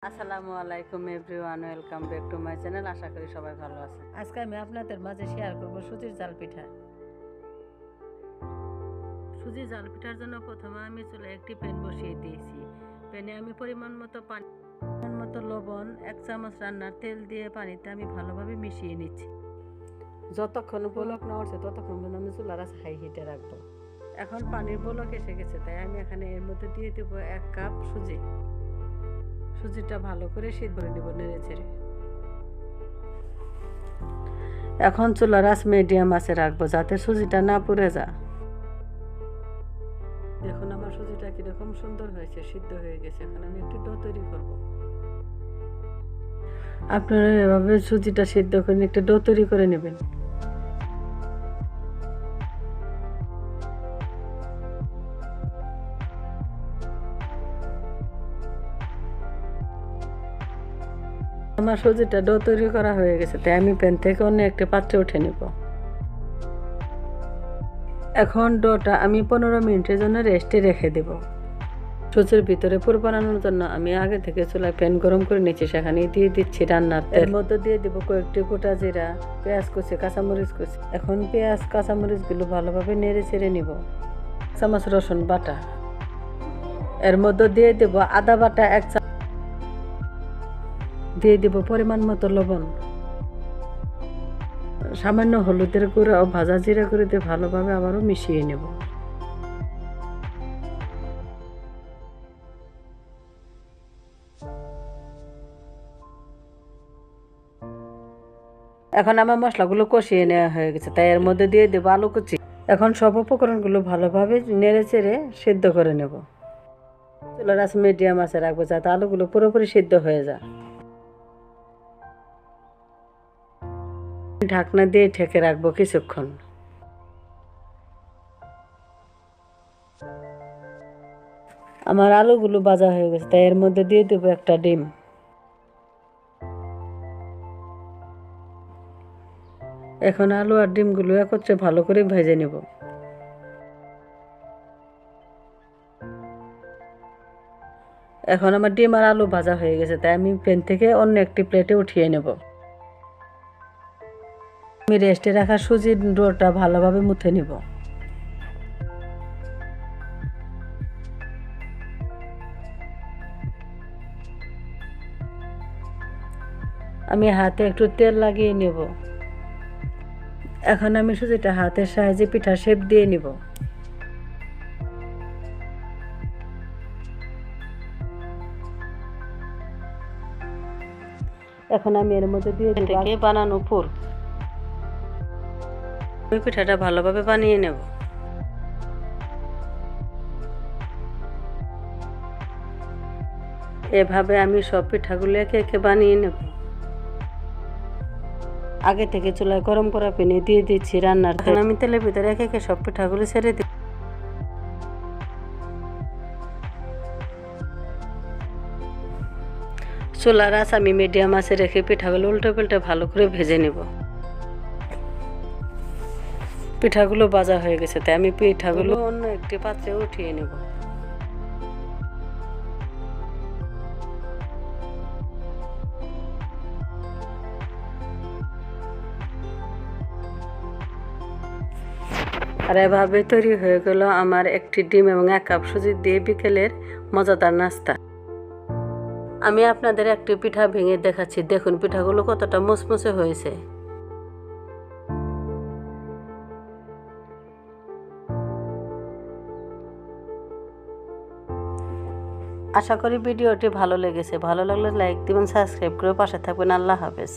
আসসালামু আলাইকুম everyone, welcome back to my channel. আশা করি সবাই ভালো আছেন। আজকে আমি আপনাদের মাঝে শেয়ার করব সুজির জাল পিঠা। সুজির জাল পিঠার জন্য প্রথমে আমি চুলায় একটি প্যান বসিয়ে দিয়েছি। প্যানে আমি পরিমাণ মতো পানি, পরিমাণ মতো লবণ, 1 চামচ রান্নার তেল দিয়ে পানিতে আমি ভালোভাবে মিশিয়ে নিচ্ছি। যতক্ষণ বলক না উঠছে ততক্ষণ আমি চুলার আঁচ হাই হিটে রাখবো। এখন পানির বলক এসে গেছে, তাই আমি এখানে এর মধ্যে দিয়ে দেবো 1 কাপ সুজি। সুজিটা ভালো করে সিদ্ধ করে নেব নেড়ে চেড়ে। এখন চুলার আঁচ মিডিয়াম আঁচে রাখবো যাতে সুজিটা না পুড়ে যায়। দেখুন আমার সুজিটা কিরকম সুন্দর হয়েছে, সিদ্ধ হয়ে গেছে। এখন আমি একটু ডো তৈরি করব। আপনারা এভাবে সুজিটা সিদ্ধ করে একটু ডো তৈরি করে নেবেন। আমার সুজিটা ডো তৈরি করা হয়ে গেছে, তাই আমি প্যান থেকে অন্য একটি পাত্রে উঠে নেব। এখন ডোটা আমি 15 মিনিটের জন্য রেস্টে রেখে দেব। সুজির ভিতরে পুর বানানোর জন্য আমি আগে থেকে চুলায় প্যান গরম করে নিচ্ছি। সেখানে দিয়ে দিচ্ছি রান্নার তেল। এর মধ্যে দিয়ে দেব কয়েকটি গোটা জিরা, পেঁয়াজ কুচি, কাঁচামরিচ কুচি। এখন পেঁয়াজ কাঁচামরিচগুলো ভালোভাবে নেড়ে চেড়ে নিব। 1 চামচ রসুন বাটা, এর মধ্যে দিয়ে দেব আদা বাটা 1 চামচ, দিয়ে দেব পরিমাণ মতো লবণ, সামান্য হলুদের গুঁড়া ও ভাজা জিরা গুঁড়ো দিয়ে ভালোভাবে আবারও মিশিয়ে নেব। এখন আমার মশলাগুলো কষিয়ে নেওয়া হয়ে গেছে, তাই এর মধ্যে দিয়ে দেবো আলু কুচি। এখন সব উপকরণগুলো ভালোভাবে নেড়ে চেড়ে সিদ্ধ করে নেব। চুলার আঁচ মিডিয়াম আঁচে রাখবো যাতে আলুগুলো পুরোপুরি সিদ্ধ হয়ে যায়। ঢাকনা দিয়ে ঢেকে রাখবো কিছুক্ষণ। আমার আলুগুলো ভাজা হয়ে গেছে, তাই এর মধ্যে দিয়ে দেবো একটা ডিম। এখন আলু আর ডিমগুলো একত্রে ভালো করে ভেজে নেব। এখন আমার ডিম আর আলু ভাজা হয়ে গেছে, তাই আমি প্যান থেকে অন্য একটি প্লেটে উঠিয়ে নেব। আমি রেস্টে রাখা সুজির ডোটা ভালোভাবে মুথে নিব। আমি হাতে একটু তেল লাগিয়ে নেব। এখন আমি সুজিটা হাতের সাহায্যে পিঠা শেপ দিয়ে নিব। এখন আমি এর মধ্যে দিয়ে দেব বানানো পুর। আমি পিঠাটা ভালোভাবে বানিয়ে নেব। এভাবে আমি সব পিঠাগুলো একে একে বানিয়ে নেব। আগে থেকে চুলায় গরম করা প্যানে দিয়ে দিচ্ছি রান্নার তেল। আমি তেলের ভিতরে একে একে সব পিঠাগুলো ছেড়ে দিই। চুলার আঁচ আমি মিডিয়াম আঁচে রেখে পিঠাগুলো উল্টো পাল্টে ভালো করে ভেজে নেব। পিঠাগুলো ভাজা হয়ে গেছে, তাই আমি পিঠাগুলো অন্য একটি পাত্রে উঠিয়ে নেব। আর এভাবে তৈরি হয়ে গেল আমার একটি ডিম এবং 1 কাপ সুজি দিয়ে বিকেলের মজাদার নাস্তা। আমি আপনাদের একটি পিঠা ভেঙে দেখাচ্ছি। দেখুন পিঠাগুলো কতটা মুচমুচে হয়েছে। আশা করি ভিডিওটি ভালো লেগেছে। ভালো লাগলে লাইক দিবেন, সাবস্ক্রাইব করে পাশে থাকবেন। আল্লাহ হাফেজ।